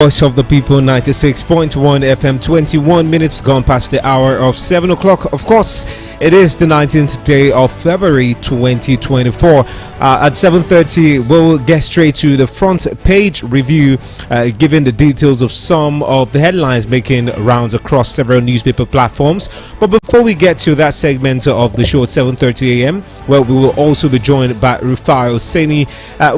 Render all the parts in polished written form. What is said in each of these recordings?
Voice of the People 96.1 FM, 21 minutes gone past the hour of 7 o'clock. Of course, it is the 19th day of February 2024. At 7:30, we'll get straight to the front page review, giving the details of some of the headlines making rounds across several newspaper platforms. But before we get to that segment of the show at 7:30 a.m., well, we will also be joined by El-Rufai Oseni.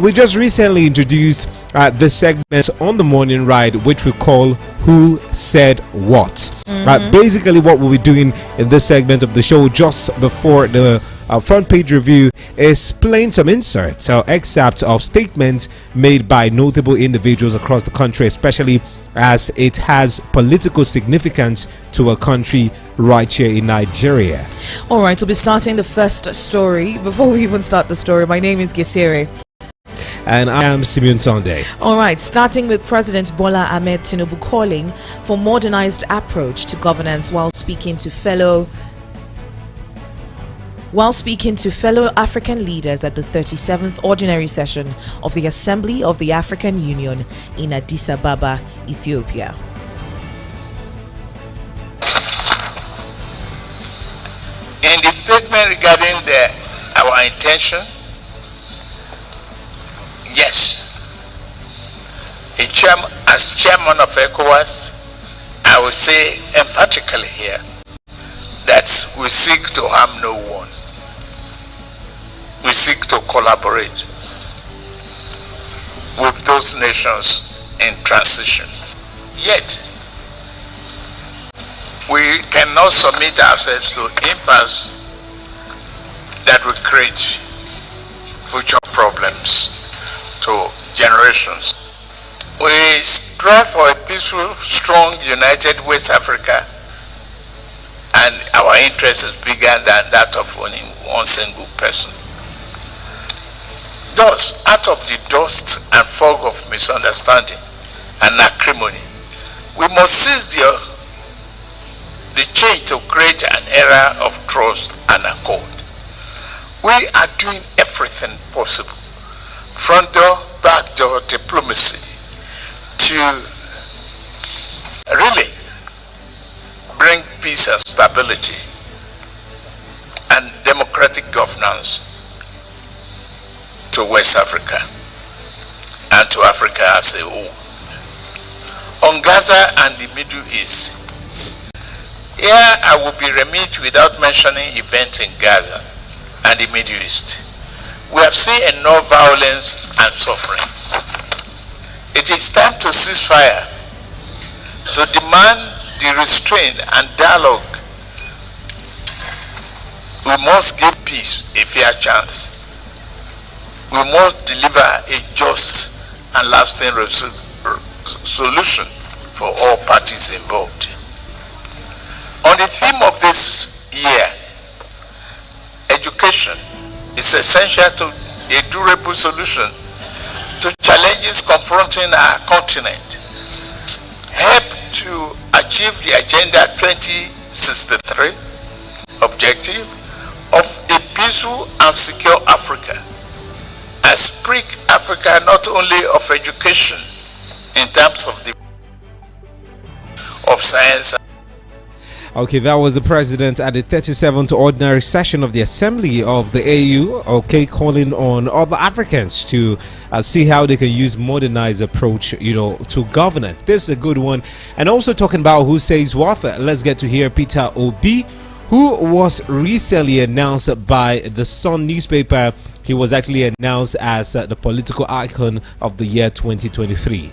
We just recently introduced this segment on the morning ride, which we call Who Said What. Basically, what we'll be doing in this segment of the show just before the front page review is playing some inserts or excerpts of statements made by notable individuals across the country, especially as it has political significance to a country right here in Nigeria. All right, we'll be starting the first story. Before we even start the story, my name is Gesere. And I am Simeon Sunday. All right, starting with President Bola Ahmed Tinubu calling for modernized approach to governance while speaking to fellow African leaders at the 37th ordinary session of the Assembly of the African Union in Addis Ababa, Ethiopia. In the statement regarding our intention, yes, as chairman of ECOWAS, I will say emphatically here that we seek to harm no one. We seek to collaborate with those nations in transition. Yet, we cannot submit ourselves to impasse that would create future problems to generations. We strive for a peaceful, strong, united West Africa, and our interest is bigger than that of only one single person. Thus, out of the dust and fog of misunderstanding and acrimony, we must seize the change to create an era of trust and accord. We are doing everything possible, front door, back door diplomacy, to really bring peace and stability and democratic governance to West Africa and to Africa as a whole. On Gaza and the Middle East, here I will be remiss without mentioning events in Gaza and the Middle East. We have seen enough violence and suffering. It is time to cease fire, to demand the restraint and dialogue. We must give peace a fair chance. We must deliver a just and lasting solution for all parties involved. On the theme of this year, education is essential to a durable solution to challenges confronting our continent. Help to achieve the Agenda 2063 objective of a peaceful and secure Africa. I speak Africa not only of education in terms of science. Okay, that was the president at the 37th ordinary session of the Assembly of the AU, calling on other Africans to see how they can use modernized approach, to governance. This is a good one. And also talking about who says what, let's get to hear Peter Obi, who was recently announced by the Sun newspaper. He was actually announced as the political icon of the year 2023.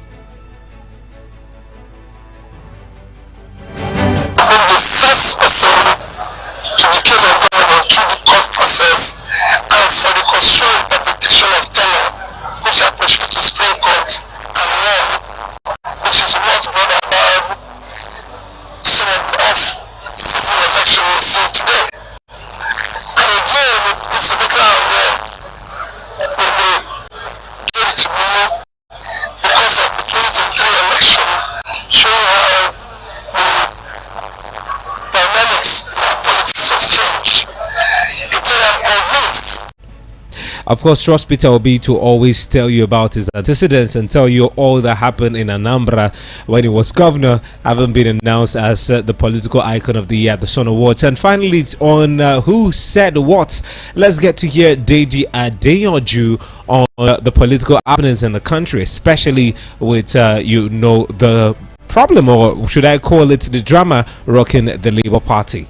Of course, trust Peter Obi to always tell you about his antecedents and tell you all that happened in Anambra when he was governor, having been announced as the political icon of the year at the Sun Awards. And finally, on who said what, let's get to hear Deji Adeyanju on the political happenings in the country, especially with, the problem, or should I call it the drama, rocking the Labour Party.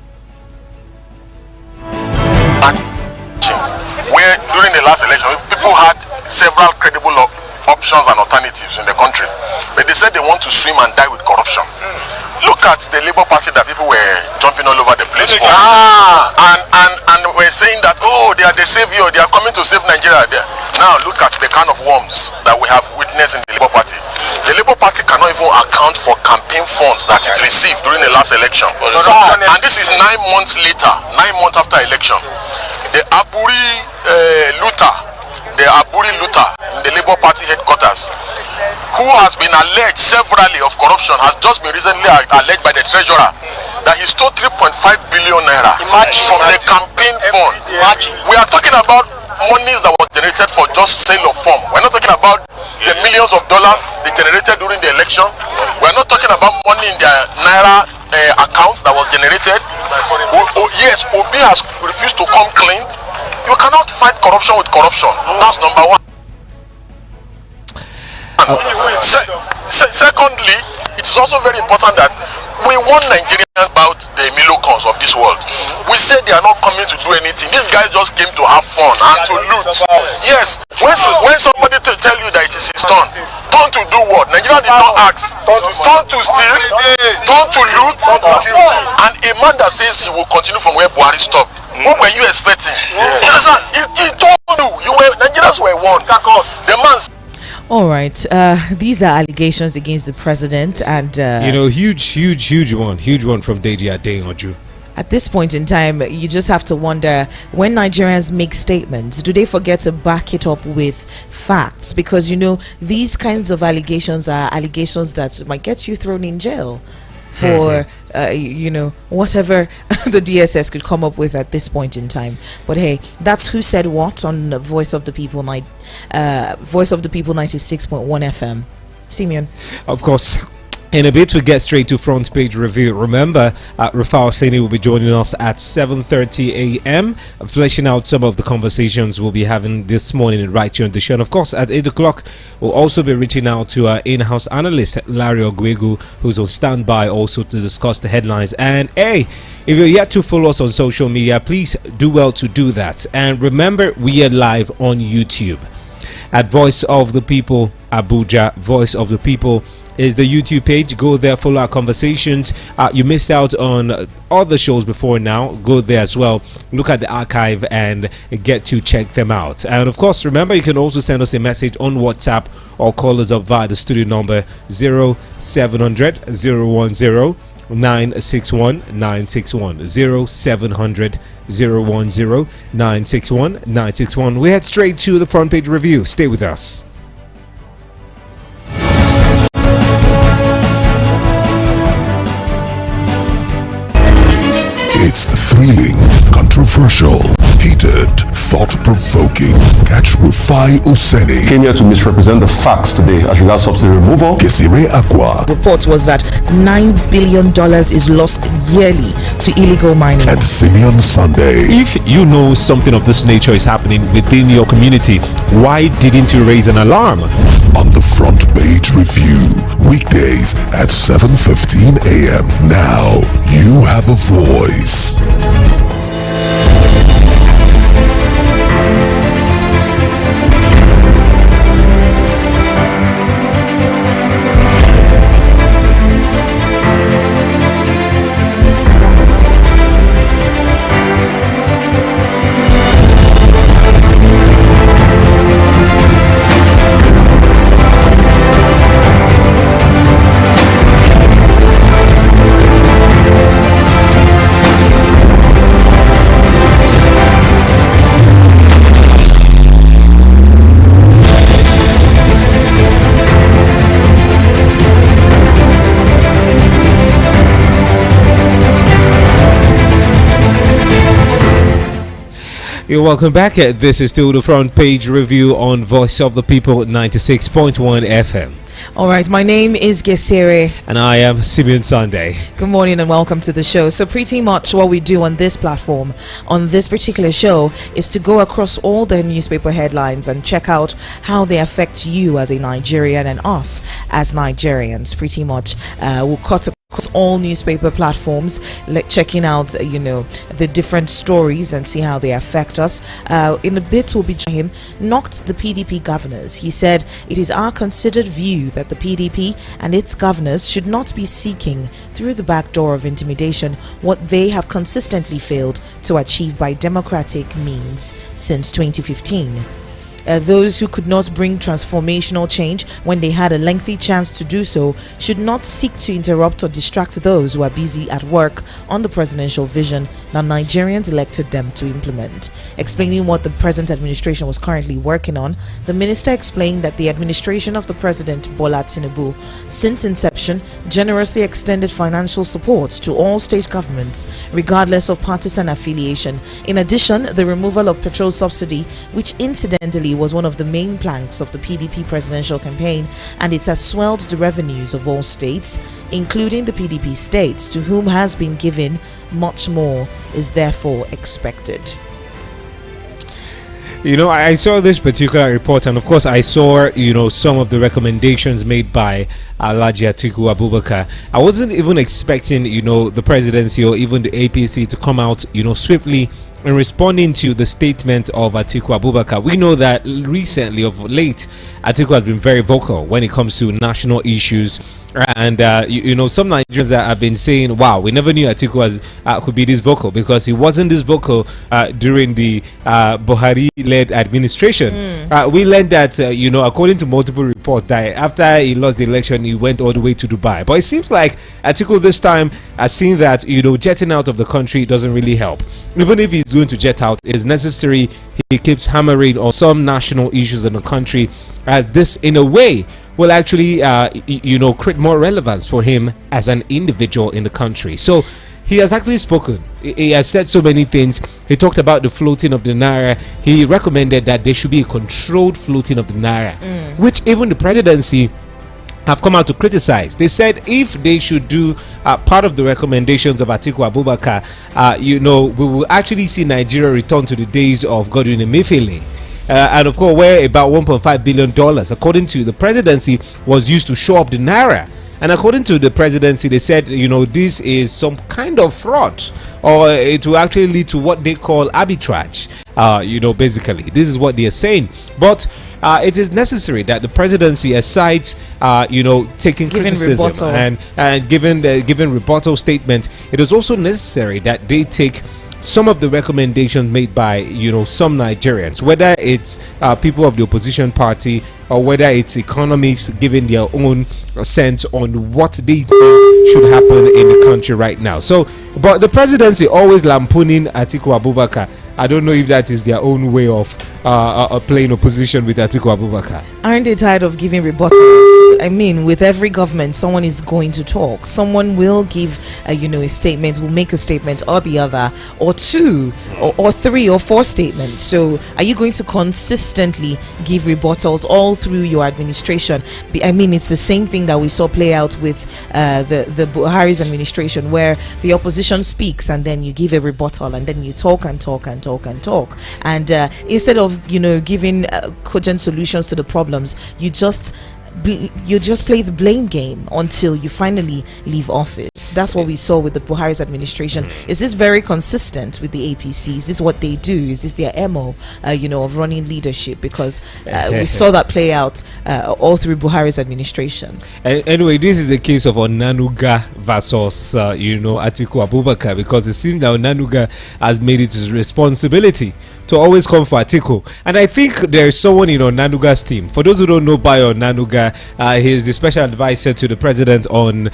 Where during the last election, people had several credible options and alternatives in the country, but they said they want to swim and die with corruption. Look at the Labour Party that people were jumping all over the place for, and were saying that, oh, they are the savior, they are coming to save Nigeria. Now look at the kind of worms that we have witnessed in the Labour Party. The Labour Party cannot even account for campaign funds that it received during the last election. And this is 9 months later, 9 months after election. The Aburi looter in the Labour Party headquarters, who has been alleged severally of corruption, has just been recently alleged by the treasurer that he stole 3.5 billion naira from the campaign fund. We are talking about monies that was generated for just sale of form. We're not talking about the millions of dollars they generated during the election. We're not talking about money in their naira accounts that was generated. Yes, Obi has refused to come clean. You cannot fight corruption with corruption. That's number one. Secondly, it is also very important that we warn Nigerians about the Milocons of this world. We say they are not coming to do anything. These guys just came to have fun and to loot. Yes, when somebody tell you that it is his turn to do what? Nigeria did not ask. Turn to steal, turn to loot, and a man that says he will continue from where Buhari stopped. What were you expecting? He told you, Nigerians were warned. The man. All right. These are allegations against the president, and huge one from Deji Adeyanju. At this point in time, you just have to wonder, when Nigerians make statements, do they forget to back it up with facts? Because these kinds of allegations are allegations that might get you thrown in jail for whatever the DSS could come up with at this point in time. But hey, that's Who Said What on Voice of the People 96.1 FM. Simeon. Of course. In a bit, we get straight to front page review. Remember, Rufai Oseni will be joining us at 7:30 a.m., fleshing out some of the conversations we'll be having this morning right here on the show. And of course, at 8 o'clock, we'll also be reaching out to our in-house analyst, Larry Ogwegu, who's on standby also to discuss the headlines. And hey, if you're yet to follow us on social media, please do well to do that. And remember, we are live on YouTube at Voice of the People Abuja. Voice of the People is the YouTube page. Go there, follow our conversations. You missed out on other shows before now. Go there as well. Look at the archive and get to check them out. And of course, remember, you can also send us a message on WhatsApp or call us up via the studio number 0700 010 961 961 0700 010 961 961. We head straight to the front page review. Stay with us. It's thrilling, controversial, heated, thought-provoking. Catch Rufai Oseni. Came here to misrepresent the facts today as regards subsidy removal. Kesire Aqua. Report was that $9 billion is lost yearly to illegal mining. And Simeon Sunday. If you know something of this nature is happening within your community, why didn't you raise an alarm? On the front page review, weekdays at 7:15 a.m. Now you have a voice. You're welcome back. This is still the front page review on Voice of the People 96.1 FM. All right, my name is Gesere. And I am Simeon Sunday. Good morning and welcome to the show. So pretty much what we do on this platform, on this particular show, is to go across all the newspaper headlines and check out how they affect you as a Nigerian and us as Nigerians. Pretty much we'll cut across all newspaper platforms, checking out the different stories and see how they affect us. In a bit we'll be joining him. Knocked the PDP governors. He said it is our considered view that the PDP and its governors should not be seeking through the back door of intimidation what they have consistently failed to achieve by democratic means since 2015. Those who could not bring transformational change when they had a lengthy chance to do so should not seek to interrupt or distract those who are busy at work on the presidential vision that Nigerians elected them to implement. Explaining what the present administration was currently working on, the minister explained that the administration of the President Bola Tinubu, since inception, generously extended financial support to all state governments, regardless of partisan affiliation. In addition, the removal of petrol subsidy, which incidentally was one of the main planks of the PDP presidential campaign, and it has swelled the revenues of all states, including the PDP states, to whom has been given much more is therefore expected. I saw this particular report, and of course I saw some of the recommendations made by Alhaji Atiku Abubakar. I wasn't even expecting the presidency or even the APC to come out swiftly in responding to the statement of Atiku Abubakar. We know that recently, of late, Atiku has been very vocal when it comes to national issues. And some Nigerians have been saying, wow, we never knew Atiku could be this vocal, because he wasn't this vocal during the Buhari-led administration. We learned that, according to multiple reports, that after he lost the election, he went all the way to Dubai. But it seems like Atiku this time has seen that, jetting out of the country doesn't really help. Even if he's going to jet out, it's necessary he keeps hammering on some national issues in the country. This, in a way, will actually, create more relevance for him as an individual in the country. So he has actually spoken. He has said so many things. He talked about the floating of the naira. He recommended that there should be a controlled floating of the naira, which even the presidency have come out to criticize. They said if they should do part of the recommendations of Atiku Abubakar, we will actually see Nigeria return to the days of Godwin Emefiele. And of course, where about $1.5 billion, according to the presidency, was used to show up the naira. And according to the presidency, they said, this is some kind of fraud, or it will actually lead to what they call arbitrage. Basically, this is what they are saying. But it is necessary that the presidency, aside, taking criticism and giving rebuttal statement, it is also necessary that they take some of the recommendations made by some Nigerians, whether it's people of the opposition party or whether it's economists giving their own sense on what they think should happen in the country right now. So, but the presidency always lampooning Atiku Abubakar. I don't know if that is their own way of playing opposition with Atiku Abubakar. Aren't they tired of giving rebuttals? I mean, with every government, someone is going to talk. Someone will give, a statement, will make a statement or the other, or two, or three, or four statements. So, are you going to consistently give rebuttals all through your administration? I mean, it's the same thing that we saw play out with the Buhari's administration, where the opposition speaks and then you give a rebuttal and then you talk and talk and talk and talk. And instead of giving cogent solutions to the problems, you just play the blame game until you finally leave office. That's what we saw with the Buhari's administration. Is this very consistent with the APC? Is this what they do? Is this their MO, of running leadership? Because we saw that play out all through Buhari's administration. Anyway, this is a case of Onanuga versus, Atiku Abubakar, because it seems that Onanuga has made it his responsibility to always come for Atiku. And I think there is someone in Onanuga's team. For those who don't know Bayo Onanuga, he is the special advisor to the president on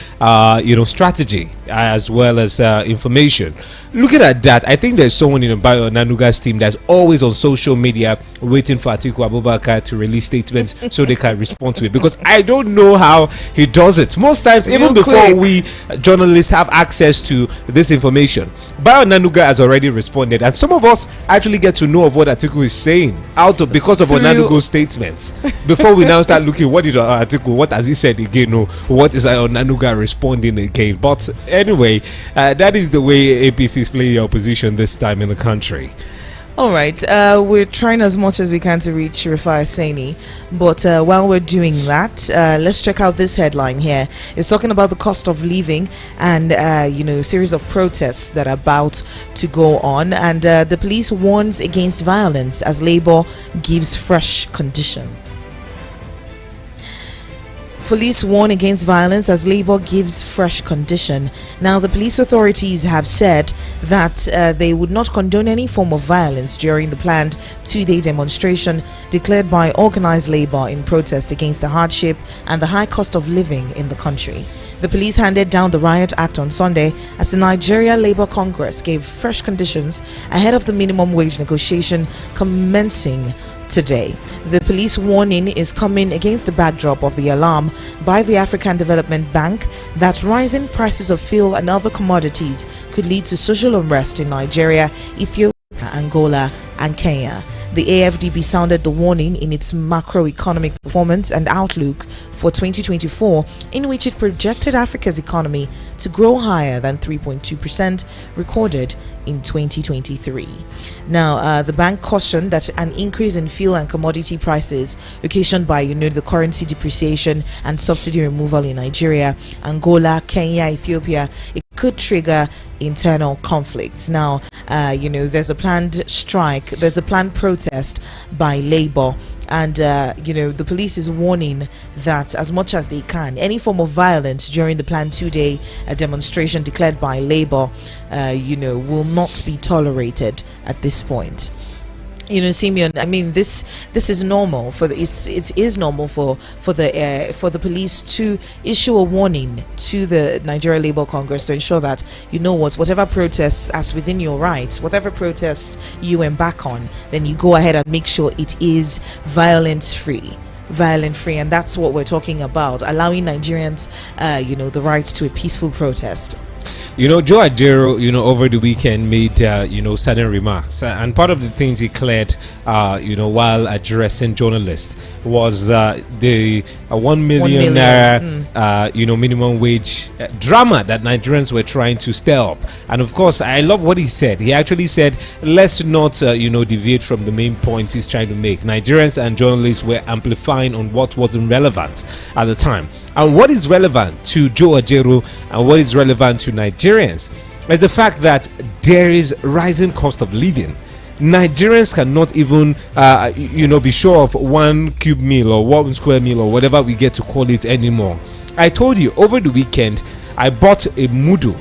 strategy as well as information. Looking at that, I think there's someone in Bayo Nanuga's team that's always on social media waiting for Atiku Abubakar to release statements so they can respond to it, because I don't know how he does it. Most times, even before we journalists have access to this information, Bayo Nanuga has already responded, and some of us actually get to know of what Atiku is saying because of Onanuga's statements. Before we now start looking, what did Atiku, what has he said again, or what is Onanuga responding again? But anyway, that is the way APC is playing the opposition this time in the country. All right, we're trying as much as we can to reach Rufai Saini, but while we're doing that, let's check out this headline here. It's talking about the cost of living and a series of protests that are about to go on, and the police warns against violence as Labour gives fresh condition. Police warn against violence as Labour gives fresh condition. Now, the police authorities have said that they would not condone any form of violence during the planned two-day demonstration declared by organised Labour in protest against the hardship and the high cost of living in the country. The police handed down the riot act on Sunday as the Nigeria Labour Congress gave fresh conditions ahead of the minimum wage negotiation commencing today. The police warning is coming against the backdrop of the alarm by the African Development Bank that rising prices of fuel and other commodities could lead to social unrest in Nigeria, Ethiopia, Angola, and Kenya. The AFDB sounded the warning in its macroeconomic performance and outlook for 2024, in which it projected Africa's economy to grow higher than 3.2% recorded in 2023. Now, the bank cautioned that an increase in fuel and commodity prices occasioned by the currency depreciation and subsidy removal in Nigeria, Angola, Kenya, Ethiopia, it could trigger internal conflicts. Now, there's a planned strike, there's a planned protest by Labour, and the police is warning that as much as they can, any form of violence during the planned two-day demonstration declared by Labour will not be tolerated at this point. Simeon, I mean, this is normal it is normal for the police to issue a warning to the Nigeria Labour Congress to ensure that whatever protests as within your rights, whatever protests you embark on, then you go ahead and make sure it is violent free, and that's what we're talking about, allowing Nigerians the right to a peaceful protest. Joe Ajero, over the weekend made, certain remarks. And part of the things he cleared, while addressing journalists was the 1 million naira, minimum wage drama that Nigerians were trying to stir up. And of course, I love what he said. He actually said, let's not, deviate from the main point he's trying to make. Nigerians and journalists were amplifying on what wasn't relevant at the time. And what is relevant to Joe Ajero and what is relevant to Nigerians is the fact that there is rising cost of living. Nigerians cannot even, be sure of 1 cube meal or 1 square meal or whatever we get to call it anymore. I told you over the weekend, I bought a mudu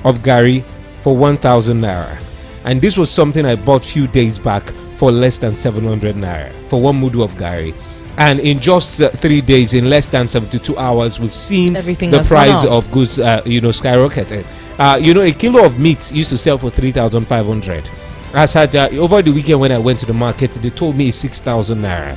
of gari for 1,000 naira. And this was something I bought a few days back for less than 700 naira for 1 mudu of gari. And in just 3 days, in less than 72 hours, we've seen the price of goods, skyrocketed. A kilo of meat used to sell for 3,500. As had over the weekend when I went to the market, they told me it's 6,000 naira.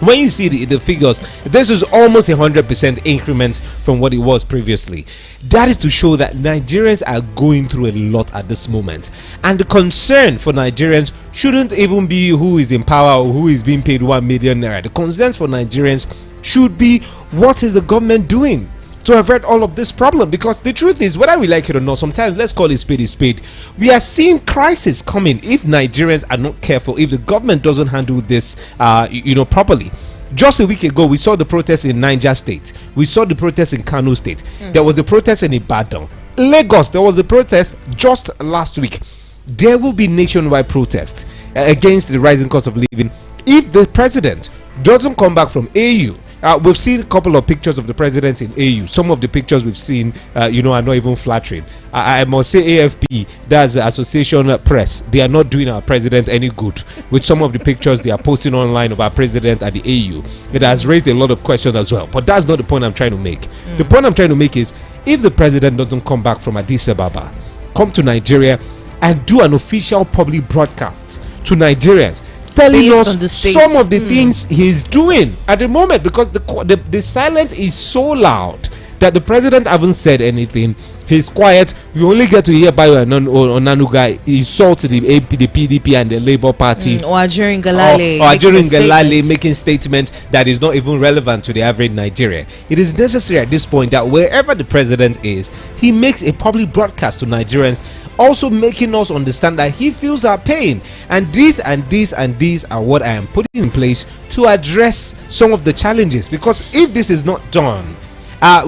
When you see the figures, this is almost 100% increment from what it was previously. That is to show that Nigerians are going through a lot at this moment. And the concern for Nigerians shouldn't even be who is in power or who is being paid 1 million naira. The concerns for Nigerians should be, what is the government doing to avert all of this problem? Because the truth is, whether we like it or not, sometimes let's call it spade a spade. We are seeing crisis coming if Nigerians are not careful, if the government doesn't handle this properly. Just a week ago, we saw the protests in Niger State. We saw the protests in Kano State. There was a protest in Ibadan. Lagos, there was a protest just last week. There will be nationwide protest against the rising cost of living if the president doesn't come back from AU We've seen a couple of pictures of the president in AU. Some of the pictures we've seen, are not even flattering. I must say, AFP, that's the Association Press, they are not doing our president any good with some of the pictures they are posting online of our president at the AU. It has raised a lot of questions as well. But that's not the point I'm trying to make. The point I'm trying to make is, if the president doesn't come back from Addis Ababa, come to Nigeria and do an official public broadcast to Nigerians, telling us some of the things he's doing at the moment, because the silence is so loud that the president haven't said anything. He's quiet. You only get to hear Bayo Onanuga insult the PDP and the Labour Party, or during Galale making statements that is not even relevant to the average Nigerian. It is necessary at this point that wherever the president is, he makes a public broadcast to Nigerians, also making us understand that he feels our pain, and these are what I am putting in place to address some of the challenges. Because if this is not done,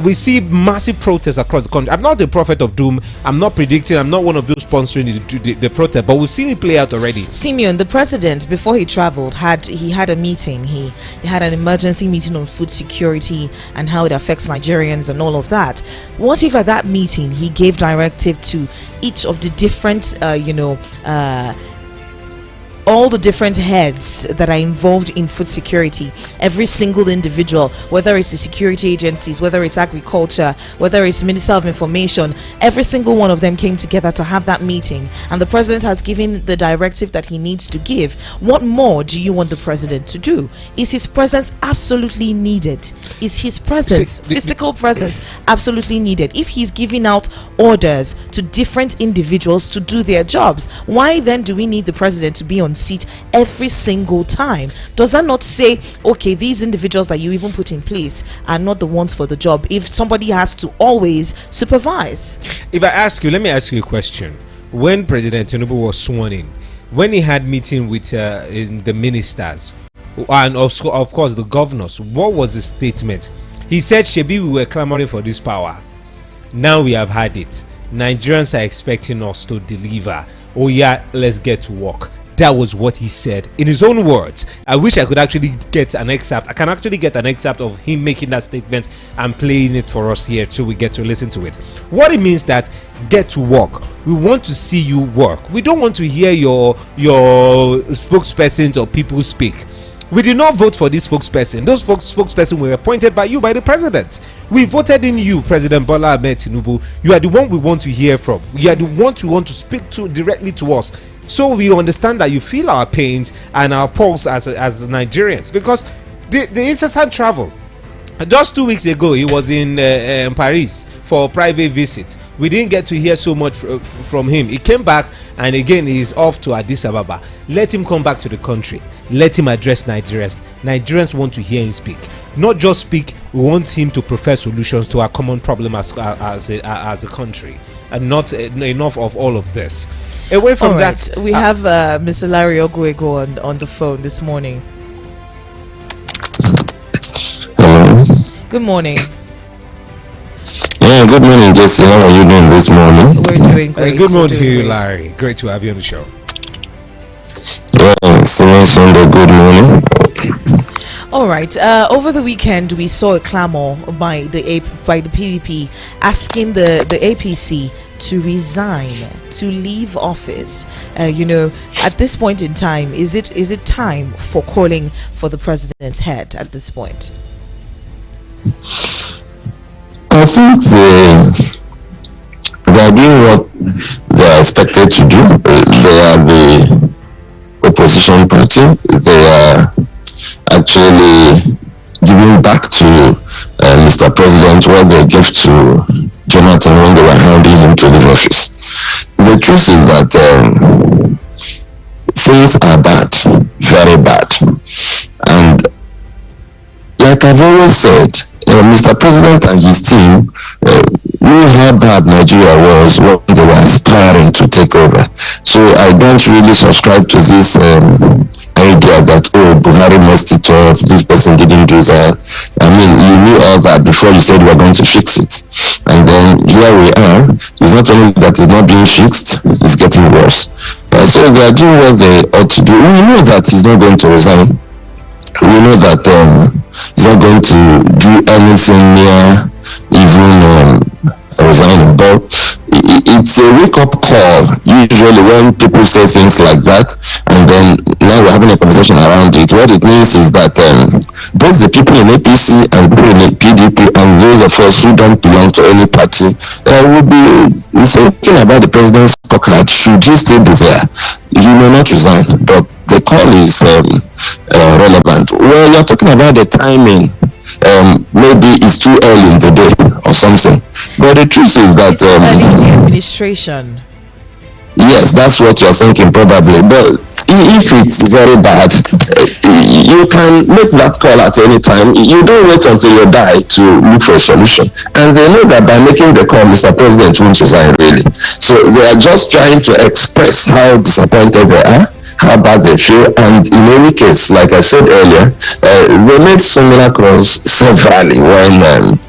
we see massive protests across the country. I'm not the prophet of doom. I'm not predicting. I'm not one of those sponsoring the protest, but we've seen it play out already. Simeon, the president, before he traveled, had a meeting. He had an emergency meeting on food security and how it affects Nigerians and all of that. What if at that meeting he gave directive to each of the different all the different heads that are involved in food security, every single individual, whether it's the security agencies, whether it's agriculture, whether it's Minister of Information, every single one of them came together to have that meeting, and the president has given the directive that he needs to give. What more do you want the president to do? Is his presence absolutely needed? Is his presence, physical presence, absolutely needed? If he's giving out orders to different individuals to do their jobs, why then do we need the president to be on seat every single time? Does that not say, okay, these individuals that you even put in place are not the ones for the job, if somebody has to always supervise? If I ask you, let me ask you a question. When President Tinubu was sworn in, when he had meeting with the ministers and of course the governors, what was the statement? He said, Shebi, we were clamoring for this power. Now we have had it. Nigerians are expecting us to deliver. Oh yeah, let's get to work. That was what he said in his own words. I wish I could actually get an excerpt. I can actually get an excerpt of him making that statement and playing it for us here so we get to listen to it. What it means that get to work. We want to see you work. We don't want to hear your spokespersons or people speak. We did not vote for this spokesperson. Those spokespersons were appointed by you, by the president. We voted in you, President Bola Ahmed Tinubu. You are the one we want to hear from. You are the one we want to speak to directly to us. So we understand that you feel our pains and our pulse as Nigerians, because the incessant travel. Just 2 weeks ago, he was in Paris for a private visit. We didn't get to hear so much from him. He came back, and again, he's off to Addis Ababa. Let him come back to the country. Let him address Nigerians. Nigerians want to hear him speak. Not just speak, we want him to prefer solutions to our common problem as a country. And not enough of all of this. Away from that, we have Mr. Larry Oguego on the phone this morning. Hello. Good morning. Yeah, good morning, Jesse. How are you doing this morning? We're doing great. Good morning to you, Larry. Great to have you on the show. Yeah, Sunday, good morning. All right. Over the weekend, we saw a clamor by the PDP asking the APC to resign, to leave office. At this point in time, is it time for calling for the president's head at this point? I think they are doing what they are expected to do. They are the opposition party. They are actually giving back to Mr. President what they gave to Jonathan when they were handing him to leave office. The truth is that things are bad, very bad. And like I've always said, Mr. President and his team knew how bad Nigeria was when they were aspiring to take over. So I don't really subscribe to this idea that, Buhari messed it up, this person didn't do that. I mean, you knew all that before you said you were going to fix it. And then here we are. It's not only that it's not being fixed, it's getting worse. So they are doing what they ought to do. We know that he's not going to resign. we know that he's not going to do anything near even resigning. But it's a wake-up call usually when people say things like that, and then now we're having a conversation around it. What it means is that both the people in APC and the people in the PDP and those of us who don't belong to any party will be thinking about the president's scorecard. Should he still be there? He may not resign, but the call is relevant. Well, you're talking about the timing. Maybe it's too early in the day or something. But the truth is that it's early in the administration. Yes, that's what you're thinking probably. But if it's very bad, you can make that call at any time. You don't wait until you die to look for a solution. And they know that by making the call, Mr. President won't resign really. So they are just trying to express how disappointed they are, how bad they feel, and in any case, like I said earlier, they made similar calls severally when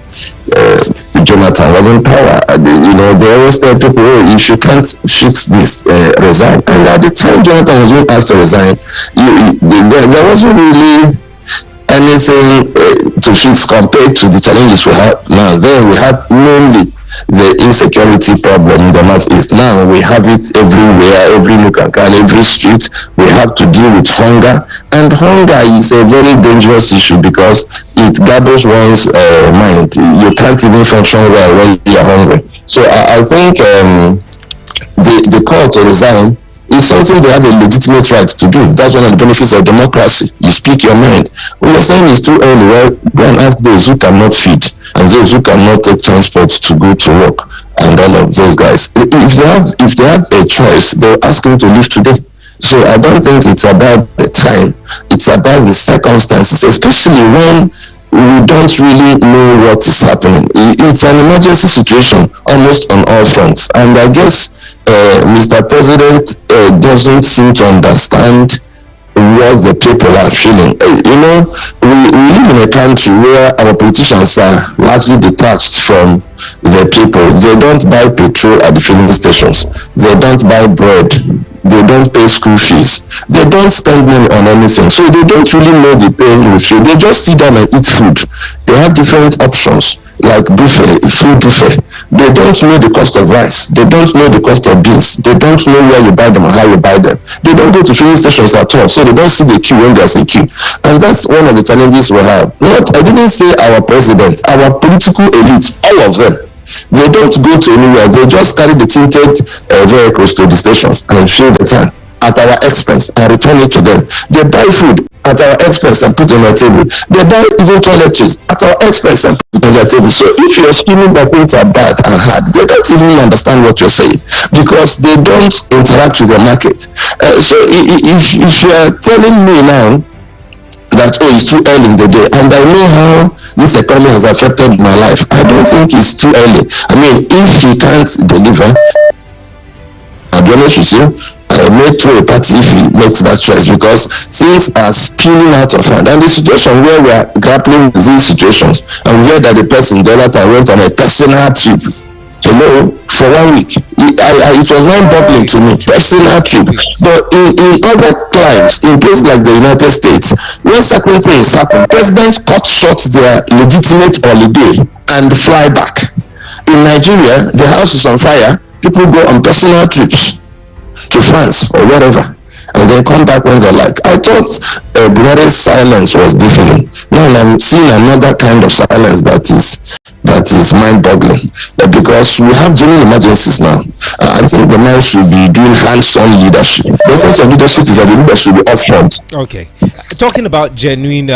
Jonathan was in power. They always tell people, oh, if you can't fix this, resign. And at the time Jonathan was being asked to resign, there wasn't really anything to fix compared to the challenges we have now. Then we had mainly the insecurity problem in the northeast. Now we have it everywhere, every nook and cranny, every street. We have to deal with hunger, and hunger is a very dangerous issue because it gathers one's mind. You can't even function well when you're hungry. So I think the call to resign is something they have a legitimate right to do. That's one of the benefits of democracy. You speak your mind. When you're saying it's too early, well, go and ask those who cannot feed and those who cannot take transport to go to work and all of those guys. If they have a choice, they'll ask them to leave today. So I don't think it's about the time. It's about the circumstances, especially when we don't really know what is happening. It's an emergency situation almost on all fronts. And I guess Mr. President doesn't seem to understand what the people are feeling. We live in a country where our politicians are largely detached from the people. They don't buy petrol at the filling stations. They don't buy bread. They don't pay school fees. They don't spend money on anything. So they don't really know the pain we feel. They just sit down and eat food. They have different options like food buffet. They don't know the cost of rice. They don't know the cost of beans. They don't know where you buy them or how you buy them. They don't go to filling stations at all. So they don't see the queue when there's a queue. And that's one of the challenges we have. I didn't say our presidents, our political elites, all of them. They don't go to anywhere. They just carry the tinted vehicles to the stations and fill the tank at our expense and return it to them. They buy food at our expense and put it on their table. They buy even toiletries at our expense and put it on their table. So if you're screaming that things are bad and hard, they don't even understand what you're saying because they don't interact with the market. So if you're telling me now that it's too early in the day, and I know how this economy has affected my life, I don't think it's too early. I mean, if he can't deliver, I'll be honest with you, I may throw a party if he makes that choice because things are spilling out of hand. And the situation where we are grappling with these situations, and we heard that the person the other time went on a personal trip for 1 week. It was mind-boggling to me, personal trip. But in other climes, in places like the United States, when certain things happen, presidents cut short their legitimate holiday and fly back. In Nigeria, the house is on fire. People go on personal trips to France or wherever, and then come back when they like. I thought Buhari's silence was deafening. Now I'm seeing another kind of silence that is mind-boggling, because we have genuine emergencies now. I think the man should be doing hands-on leadership. The sense of leadership is that the leader should be upfront. Okay, talking about genuine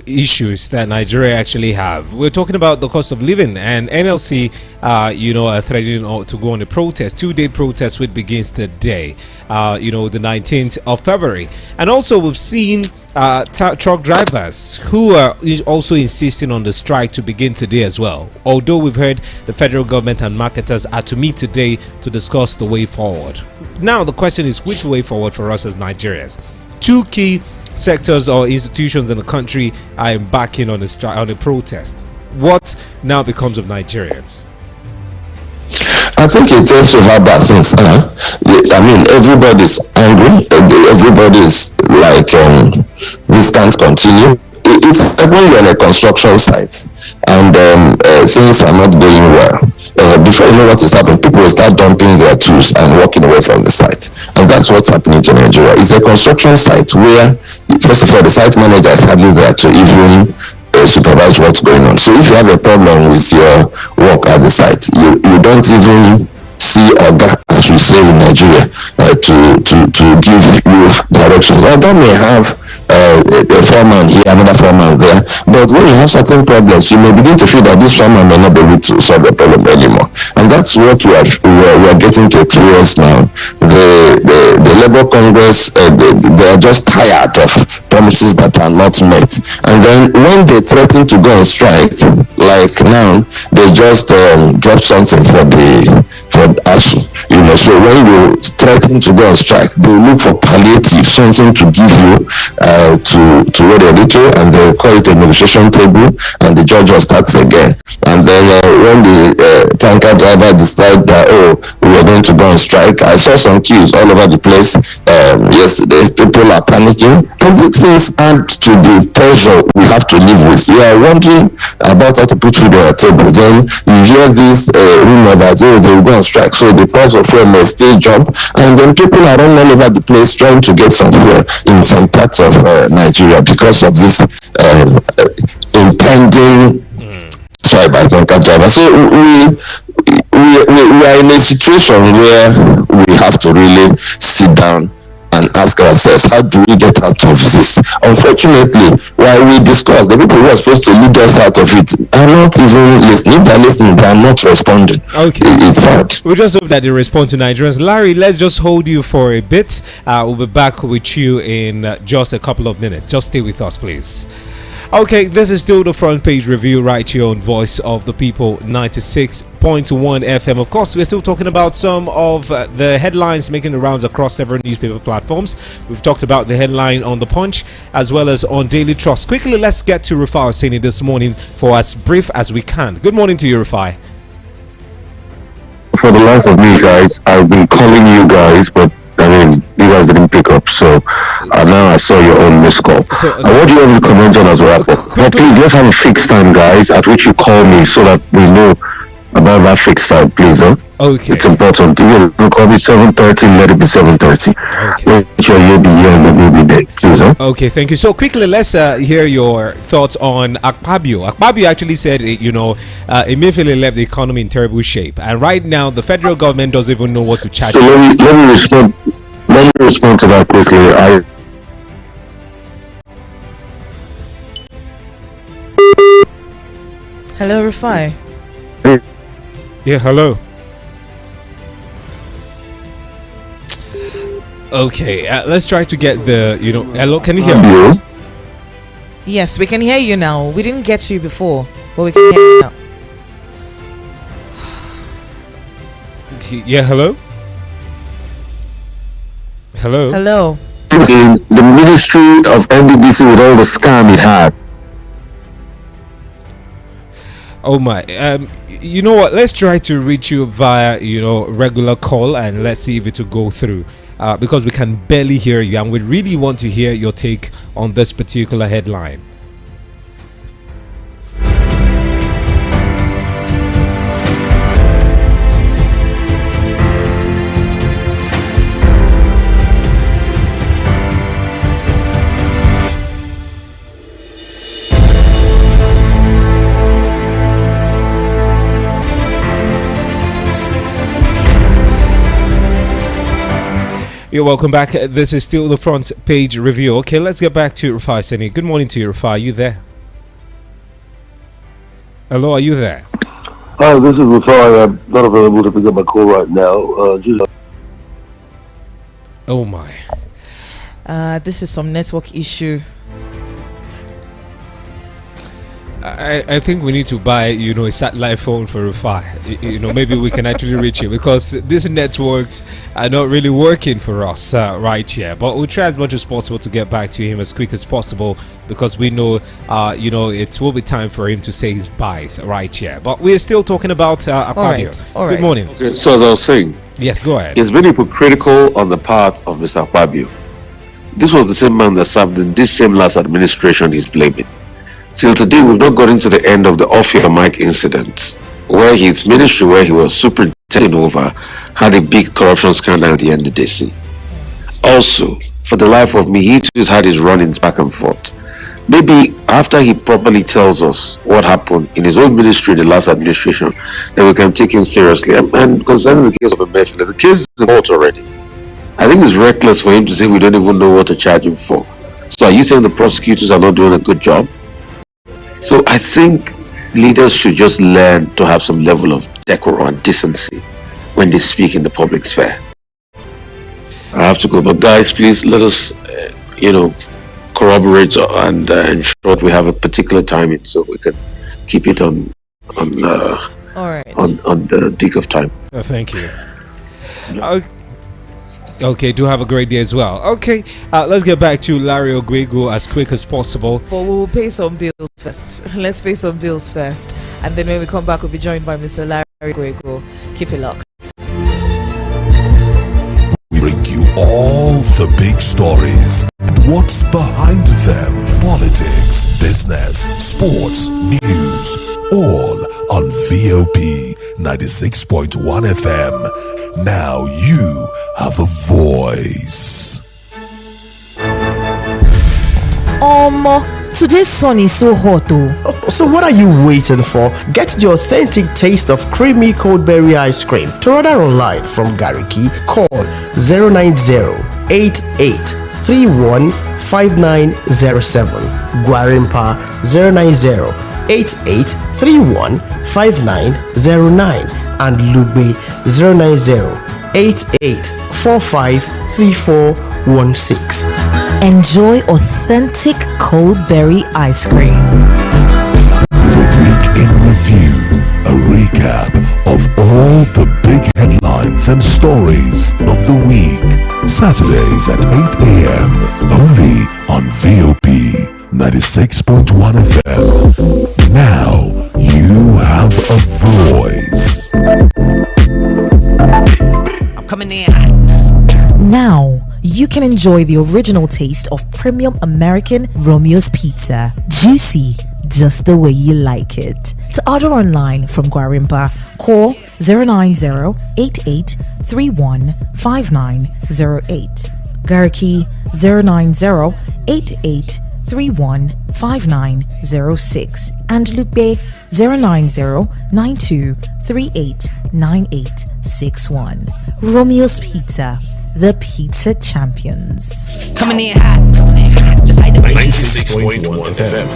issues that Nigeria actually have, we're talking about the cost of living, and NLC are threatening to go on a protest, 2-day protest, which begins today, the 19th of February. And also we've seen truck drivers who are also insisting on the strike to begin today as well, although we've heard the federal government and marketers are to meet today to discuss the way forward. Now the question is, which way forward for us as Nigerians? Two key sectors or institutions in the country are embarking on a protest. What now becomes of Nigerians? I think it tells you how bad things are. I mean, everybody's angry. Everybody's like, this can't continue. It's like when you're on a construction site and things are not going well. Before you know what is happening, people will start dumping their tools and walking away from the site. And that's what's happening to Nigeria. It's a construction site where, first of all, the site manager is hardly there to even supervise what's going on. So if you have a problem with your work at the site, you don't even see Oga, as we say in Nigeria, to give you directions. Oga may have a foreman here, another foreman there, but when you have certain problems, you may begin to feel that this foreman may not be able to solve the problem anymore. And that's what we are getting towards now. The Labour Congress, they are just tired of promises that are not met. And then when they threaten to go on strike, like now, they just drop something for ASU. So when you threaten to go on strike, they look for palliative, something to give you to what they do, and they call it a negotiation table, and the judge will start again. And then when the tanker driver decide that, we are going to go on strike, I saw some queues all over the place yesterday. People are panicking, and these things add to the pressure we have to live with. You are wondering about how to put food on the table. Then you hear this rumor that they will go on strike, so the price of fuel may still jump, and then people are running all over the place trying to get some fuel in some parts of Nigeria because of this impending strike by tanker driver. So we are in a situation where we have to really sit down and ask ourselves, how do we get out of this? Unfortunately, while we discuss, the people who are supposed to lead us out of it are not even listening. If they're listening, they are not responding. Okay. It's hard. We just hope that they respond to Nigerians. Larry, let's just hold you for a bit. We'll be back with you in just a couple of minutes. Just stay with us, please. Okay, this is still the front page review right here on Voice of the People 96.1 FM. Of course, we're still talking about some of the headlines making the rounds across several newspaper platforms. We've talked about the headline on The Punch as well as on Daily Trust. Quickly, let's get to Rufai Hosseini this morning for as brief as we can. Good morning to you, Rufai. For the life of me, guys, I've been calling you guys, but I mean, you guys didn't pick up, so now I saw your own missed call. What do you want to comment on as well? But please, let's have a fixed time, guys, at which you call me so that we know about that fixed time, please. Okay. It's important. You call me 7:30, let it be 7:30. Okay. Make sure you'll be here and we'll be there, please. Okay, thank you. So quickly, let's hear your thoughts on Akpabio. Akpabio actually said, Emefiele left the economy in terrible shape, and right now the federal government doesn't even know what to charge. So let me respond. Let me respond to that quickly. Hello, Rufai. Yeah, hello. Okay, let's try to get the, hello, can you hear me? Yes, we can hear you now. We didn't get you before, but we can hear you now. Yeah, hello? Hello? Hello. The Ministry of NDDC with all the scam it had. Oh my, you know what, let's try to reach you via, regular call, and let's see if it will go through. Because we can barely hear you, and we really want to hear your take on this particular headline. You're welcome back. This is still the front page review. Okay, let's get back to Rufai Hosseini. Good morning to you, Rufai. Are you there? Hello, are you there? Hi, this is Rufai. I'm not available to pick up my call right now. Oh my. This is some network issue. I think we need to buy, a satellite phone for Rufai. Maybe we can actually reach it, because these networks are not really working for us right here. But we'll try as much as possible to get back to him as quick as possible, because we know, it will be time for him to say his byes right here. But we're still talking about Akpabio. All right. Good morning. Okay, so as I was saying, Yes, go ahead. it's been hypocritical on the part of Mr. Akpabio. This was the same man that served in this same last administration he's blaming. Till today, we've not gotten to the end of the off-your-mic incident, where his ministry, where he was superintending over, had a big corruption scandal at the NDDC. Also, for the life of me, he too has had his run-ins back and forth. Maybe after he properly tells us what happened in his own ministry in the last administration, then we can take him seriously. And concerning the case of Emefiele, the case is in court already. I think it's reckless for him to say we don't even know what to charge him for. So are you saying the prosecutors are not doing a good job? So I think leaders should just learn to have some level of decorum and decency when they speak in the public sphere. I have to go, but guys, please let us, corroborate and ensure that we have a particular timing so we can keep it on All right. on the dig of time. Thank you. Okay, do have a great day as well. Okay, let's get back to Larry Ogwego as quick as possible. But we'll pay some bills first. Let's pay some bills first. And then when we come back, we'll be joined by Mr. Larry Ogwego. Keep it locked. We bring you all the big stories and what's behind them. Politics, business, sports, news, all on VOP 96.1 FM. Now you have a voice. Today's sun is so hot though. So what are you waiting for? Get the authentic taste of creamy cold berry ice cream. To order online from Gariki, call 090-8831-5907. Guarimpa 090-8831-5909. And Lugbe 090-8845-3416. Enjoy authentic cold berry ice cream. The Week in Review, a recap of all the big headlines and stories of the week. Saturdays at 8 a.m. only on VOP 96.1 FM. Now you have a voice. I'm coming in. Now you can enjoy the original taste of premium American Romeo's Pizza. Juicy, just the way you like it. To order online from Guarimpa, call 090-8831-5908. Gariki 090-8831-5906. And Lupe 090-9238-9861. Romeo's Pizza, the pizza champions. Coming in hot, just like the 96.1 FM.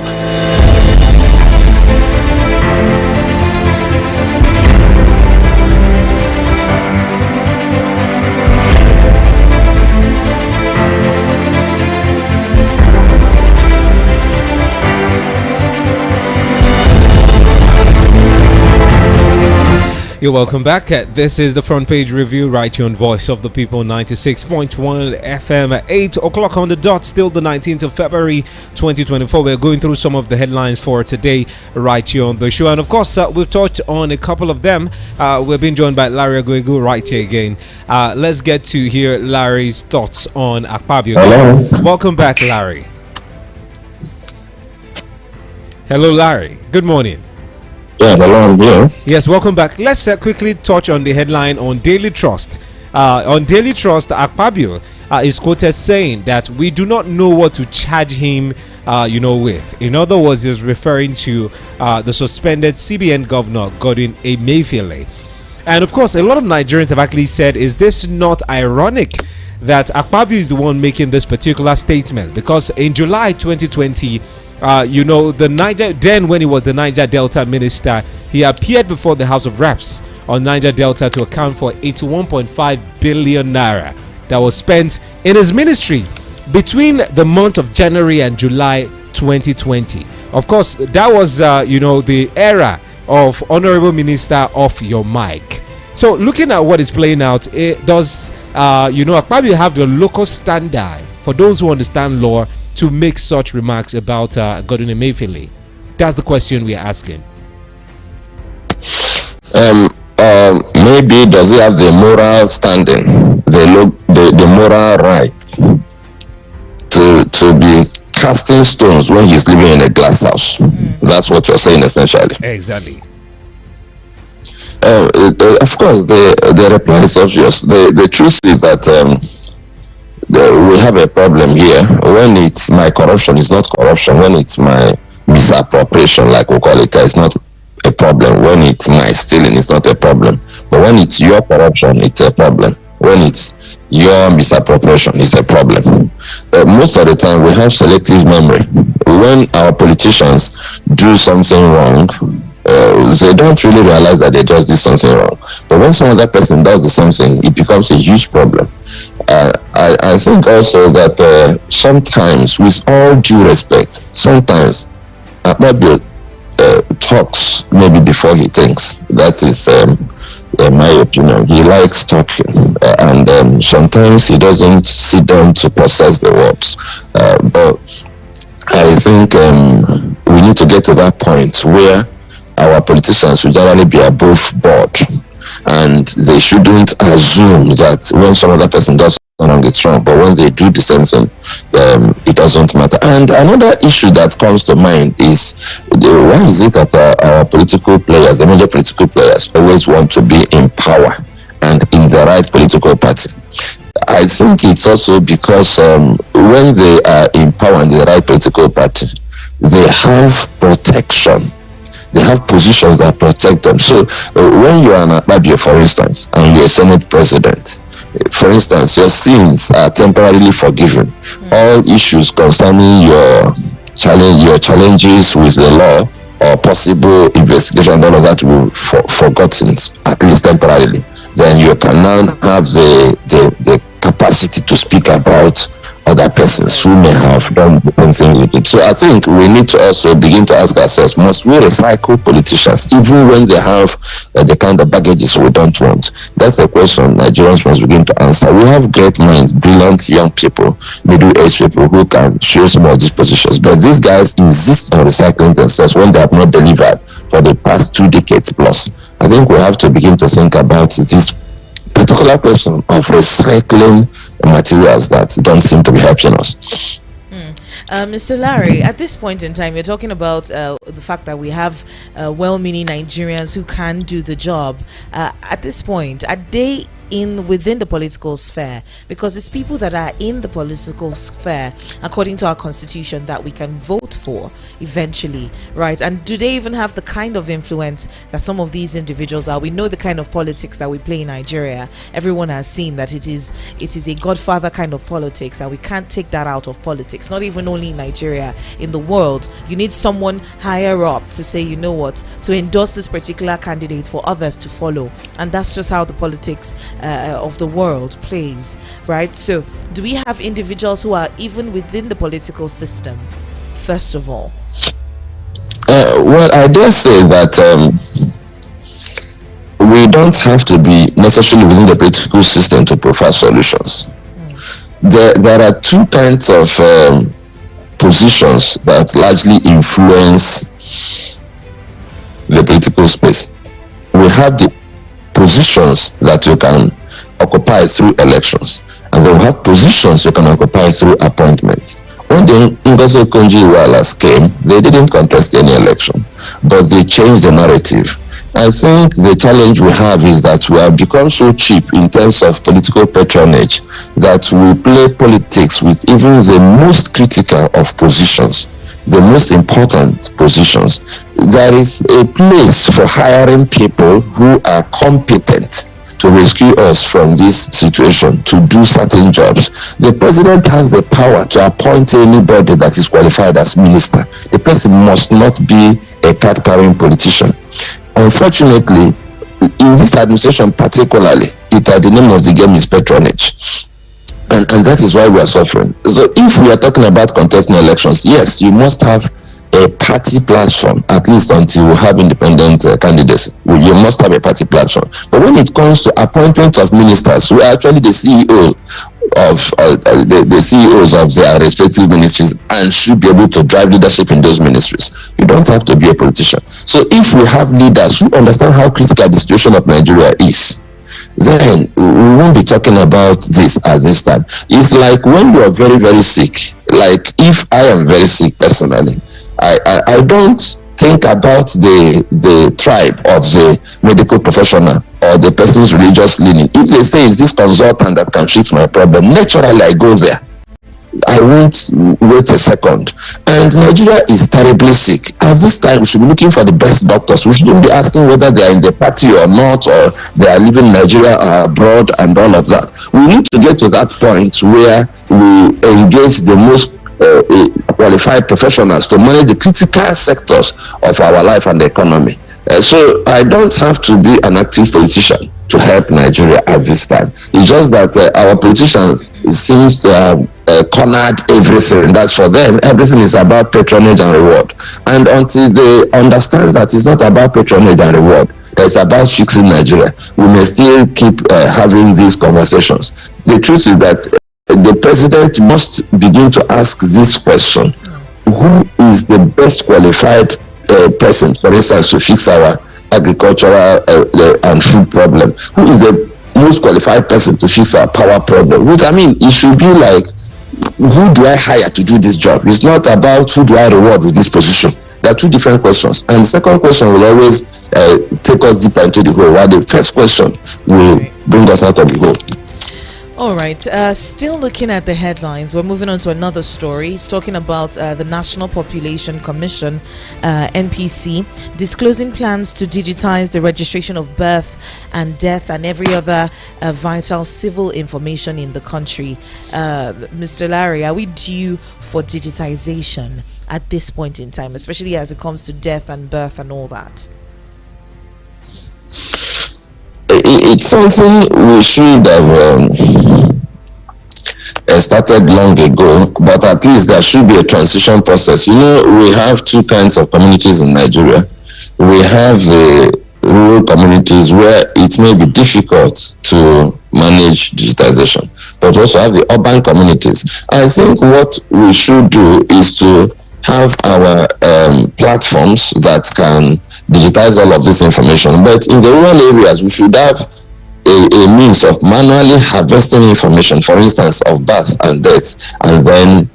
You're welcome back. This is the front page review right here on Voice of the People 96.1 FM at 8 o'clock on the dot. Still the 19th of February 2024. We're going through some of the headlines for today right here on the show. And of course, we've touched on a couple of them. We're being joined by Larry Ogwego right here again. Let's get to hear Larry's thoughts on Akpabio. Hello. Welcome back, Larry. Hello, Larry. Good morning. Yeah, the Lord, yeah. Yes, welcome back. Let's quickly touch on the headline on Daily Trust. On Daily Trust, Akpabio is quoted saying that we do not know what to charge him, with. In other words, he's referring to the suspended CBN governor, Godwin Emefiele. And of course, a lot of Nigerians have actually said, is this not ironic that Akpabio is the one making this particular statement? Because in July 2020, the Niger, then when he was the Niger Delta minister, he appeared before the House of Reps on Niger Delta to account for 81.5 billion naira that was spent in his ministry between the month of January and July 2020. Of course, that was, the era of Honorable Minister off your mic. So, looking at what is playing out, does, Akpabio have the local standard for those who understand law to make such remarks about Godwin Emefiele? That's the question we are asking. Maybe does he have the moral standing, the moral right to be casting stones when he's living in a glass house? That's what you're saying essentially. Exactly. Of course, the reply is obvious. The truth is that we have a problem here. When it's my corruption, it's not corruption. When it's my misappropriation, like we call it, it's not a problem. When it's my stealing, it's not a problem. But when it's your corruption, it's a problem. When it's your misappropriation, it's a problem. Most of the time, we have selective memory. When our politicians do something wrong, they don't really realize that they just did something wrong. But when some other person does the same thing, it becomes a huge problem. I think also that sometimes, with all due respect, sometimes Akpabio talks maybe before he thinks. That is my opinion. He likes talking, and sometimes he doesn't sit down to process the words. But I think we need to get to that point where our politicians should generally be above board, and they shouldn't assume that when some other person does something it's wrong, but when they do the same thing, it doesn't matter. And another issue that comes to mind is why is it that our political players, the major political players, always want to be in power and in the right political party? I think it's also because when they are in power in the right political party, they have protection. They have positions that protect them. So when you are an Akpabio, for instance, and you're a Senate president, for instance, your sins are temporarily forgiven. All issues concerning your challenges with the law or possible investigation, all of that will be forgotten, at least temporarily. Then you can now have the capacity to speak about other persons who may have done the same thing with it. So I think we need to also begin to ask ourselves, must we recycle politicians even when they have the kind of baggages we don't want? That's a question Nigerians must begin to answer. We have great minds, brilliant young people, middle-aged people who can fill some of these positions, but these guys insist on recycling themselves when they have not delivered for the past 2 decades plus. I think we have to begin to think about this particular question of recycling materials that don't seem to be helping us. Mr. Larry, at this point in time, you're talking about the fact that we have well-meaning Nigerians who can do the job. At this point, are they within the political sphere? Because it's people that are in the political sphere, according to our constitution, that we can vote for eventually, right? And do they even have the kind of influence that some of these individuals are? We know the kind of politics that we play in Nigeria. Everyone has seen that it is a godfather kind of politics, and we can't take that out of politics. Not even only in Nigeria, in the world, you need someone higher up to say, you know what, to endorse this particular candidate for others to follow. And that's just how the politics of the world plays, right? So do we have individuals who are even within the political system, first of all? Well, I dare say that we don't have to be necessarily within the political system to provide solutions. There are two kinds of positions that largely influence the political space. We have the positions that you can occupy through elections, and then we have positions you can occupy through appointments. When the Ngozi Okonjo-Iwealas came, they didn't contest any election, but they changed the narrative. I think the challenge we have is that we have become so cheap in terms of political patronage that we play politics with even the most critical of positions, the most important positions. There is a place for hiring people who are competent to rescue us from this situation, to do certain jobs. The president has the power to appoint anybody that is qualified as minister. The person must not be a card-carrying politician. Unfortunately, in this administration particularly, the name of the game is patronage. And that is why we are suffering. So if we are talking about contesting elections, yes, you must have a party platform, at least until we have independent candidates. You must have a party platform. But when it comes to appointment of ministers, who are actually the CEO of the CEOs of their respective ministries and should be able to drive leadership in those ministries, you don't have to be a politician. So if we have leaders who understand how critical the situation of Nigeria is, then we won't be talking about this at this time. It's like when you are very, very sick. Like if I am very sick personally, I don't think about the tribe of the medical professional or the person's religious leaning. If they say is this consultant that can fix my problem, naturally I go there. I won't wait a second. And Nigeria is terribly sick. At this time, we should be looking for the best doctors. We shouldn't be asking whether they are in the party or not, or they are living in Nigeria or abroad and all of that. We need to get to that point where we engage the most qualified professionals to manage the critical sectors of our life and the economy. So I don't have to be an active politician to help Nigeria at this time. It's just that our politicians seems to have cornered everything. That's for them. Everything is about patronage and reward. And until they understand that it's not about patronage and reward, it's about fixing Nigeria, we may still keep having these conversations. The truth is that the president must begin to ask this question: who is the best qualified person, for instance, to fix our agricultural and food problem? Who is the most qualified person to fix our power problem? Which, I mean, it should be like, who do I hire to do this job? It's not about who do I reward with this position. There are two different questions. And the second question will always take us deeper into the hole, while the first question will bring us out of the hole. All right, still looking at the headlines, we're moving on to another story. It's talking about the National Population Commission, NPC, disclosing plans to digitize the registration of birth and death and every other vital civil information in the country. Mr. Larry, are we due for digitization at this point in time, especially as it comes to death and birth and all that? It's something we should have started long ago, but at least there should be a transition process. You know, we have two kinds of communities in Nigeria. We have the rural communities where it may be difficult to manage digitization, but also have the urban communities. I think what we should do is to have our platforms that can digitize all of this information. But in the rural areas, we should have a means of manually harvesting information, for instance, of birth and death, and then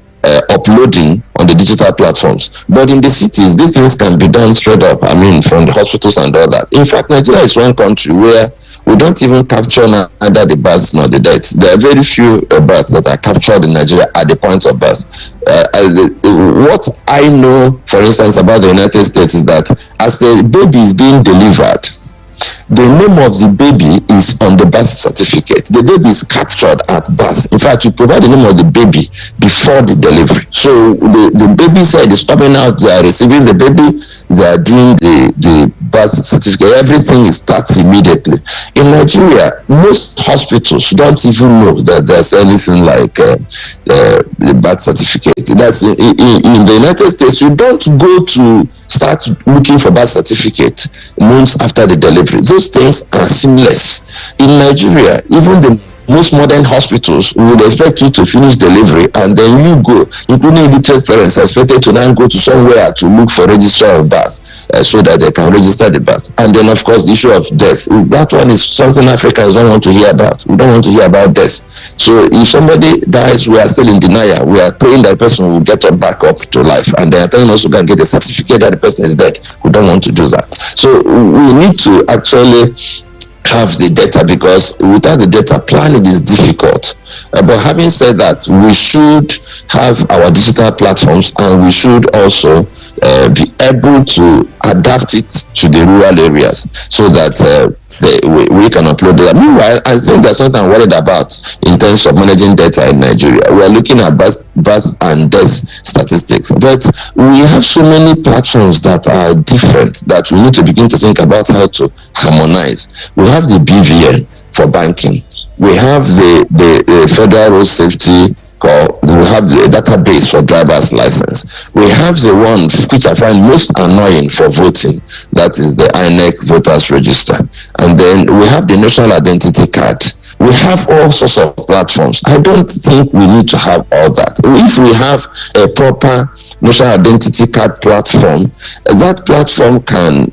uploading on the digital platforms. But in the cities, these things can be done straight up, I mean, from the hospitals and all that. In fact, Nigeria is one country where we don't even capture neither the births nor the deaths. There are very few births that are captured in Nigeria at the point of birth. What I know, for instance, about the United States is that as the baby is being delivered, the name of the baby is on the birth certificate. The baby is captured at birth. In fact, you provide the name of the baby before the delivery. So the baby's head is coming out, they are receiving the baby, they are doing the birth certificate. Everything starts immediately. In Nigeria, most hospitals don't even know that there's anything like the birth certificate. That's in the United States, you don't go to start looking for birth certificate months after the delivery. Those things are seamless. In Nigeria, even the most modern hospitals would expect you to finish delivery and then you go, including illiterate parents, are expected to now go to somewhere to look for registrar of birth so that they can register the birth. And then, of course, the issue of death. That one is something Africans don't want to hear about. We don't want to hear about death. So if somebody dies, we are still in denial. We are praying that the person will get back up to life. And they are telling us we can get a certificate that the person is dead. We don't want to do that. So we need to actually have the data, because without the data, planning is difficult. But having said that, we should have our digital platforms, and we should also be able to adapt it to the rural areas so that we can upload data. Meanwhile, I think there's something I'm worried about in terms of managing data in Nigeria. We are looking at birth and death statistics, but we have so many platforms that are different that we need to begin to think about how to harmonize. We have the BVN for banking. We have the Federal Road Safety we have the database for driver's license. We have the one which I find most annoying for voting, that is the INEC voters register. And then we have the national identity card. We have all sorts of platforms. I don't think we need to have all that. If we have a proper national identity card platform, that platform can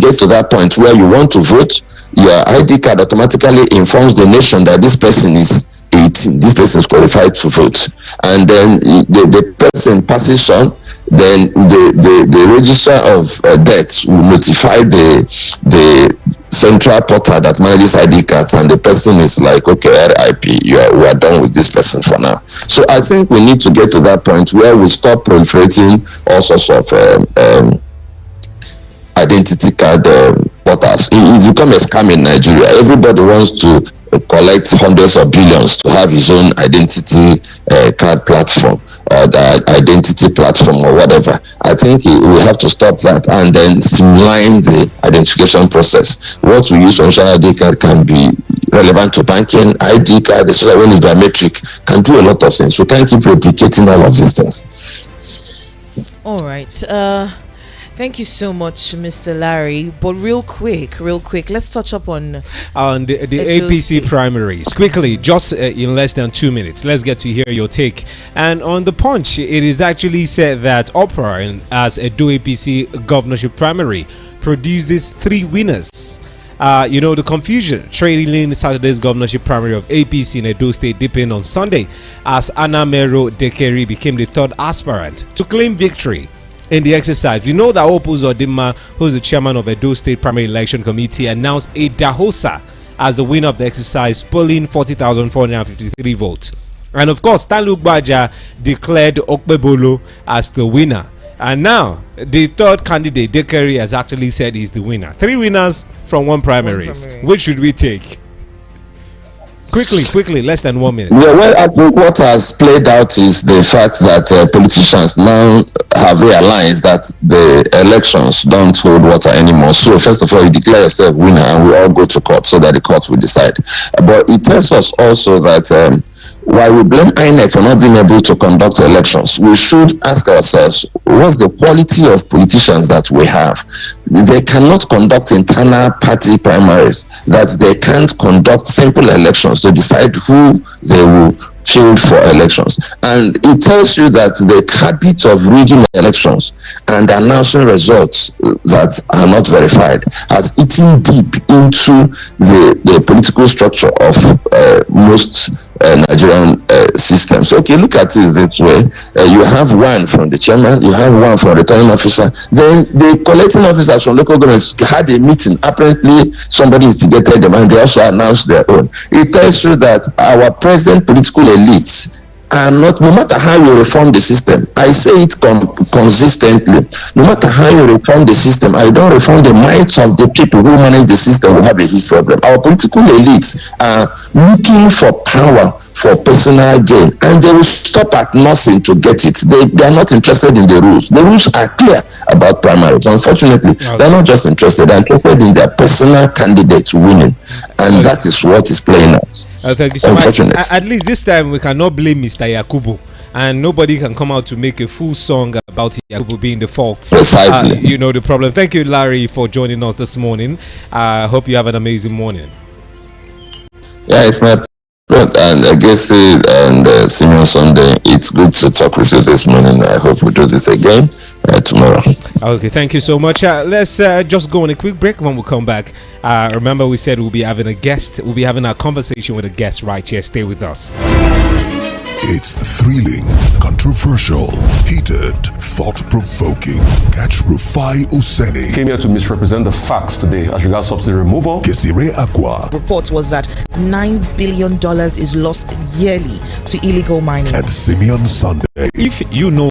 get to that point where you want to vote, your ID card automatically informs the nation that this person is 18, this person is qualified to vote, and then the person passes on, then the register of deaths will notify the central portal that manages ID cards, and the person is like, okay, RIP, we are done with this person for now. So I think we need to get to that point where we stop proliferating all sorts of identity card portals. It's become a scam in Nigeria. Everybody wants to collect hundreds of billions to have his own identity card platform, or the identity platform, or whatever. I think we have to stop that and then streamline the identification process. What we use on social ID card can be relevant to banking. ID card, especially when it's biometric, can do a lot of things. We can't keep replicating all of these things. All right. Thank you so much, Mr. Larry. But real quick, let's touch up on the APC primaries. Quickly, just in less than 2 minutes. Let's get to hear your take. And on the Punch, it is actually said that Opera, as a Edo APC governorship primary, produces 3 winners. The confusion trailing Saturday's governorship primary of APC in Edo State deepened on Sunday as Anna Mero Dekeri became the 3rd aspirant to claim victory in the exercise. We know that Opus Odima, who is the chairman of Edo State Primary Election Committee, announced Ada Hosa as the winner of the exercise, polling 40,453 votes. And of course, Stanley Baja declared Okpebolo as the winner. And now, the 3rd candidate, Dekeri, has actually said he's the winner. 3 winners from one primary. Which should we take? Quickly, less than 1 minute. Yeah, well, I think what has played out is the fact that politicians now have realized that the elections don't hold water anymore. So first of all, you declare yourself winner and we all go to court so that the court will decide. But it tells us also that while we blame INEC for not being able to conduct elections, we should ask ourselves, what's the quality of politicians that we have? They cannot conduct internal party primaries, that they can't conduct simple elections to decide who they will field for elections. And it tells you that the habit of rigging elections and announcing results that are not verified has eaten deep into the political structure of most Nigerian systems. Okay, look at it this way. You have one from the chairman, you have one from the returning officer, then the collecting officers from local governments had a meeting. Apparently somebody instigated them and they also announced their own. It tells you that our present political elites are not, no matter how you reform the system, I say it consistently, no matter how you reform the system, I don't reform the minds of the people who manage the system, will have a huge problem. Our political elites are looking for power for personal gain, and they will stop at nothing to get it. They are not interested in the rules. The rules are clear about primaries. Unfortunately, they're not just interested, they're interested in their personal candidate winning, and that is what is playing out. Thank you so much. At least this time we cannot blame Mr. Yakubu, and nobody can come out to make a full song about Yakubu being the fault. Precisely. The problem. Thank you, Larry, for joining us this morning. I hope you have an amazing morning. Yeah, it's my pleasure. And I guess and Simeon Sunday, it's good to talk with you this morning. I hope we do this again tomorrow. Okay, thank you so much. Let's just go on a quick break. When we come back, remember we said we'll be having a guest. We'll be having a conversation with a guest right here. Stay with us. It's thrilling, controversial, heated, thought-provoking. Catch Rufai Oseni. Came here to misrepresent the facts today as regards subsidy removal. Kesire Aqua. Report was that $9 billion is lost yearly to illegal mining. And Simeon Sunday. If you know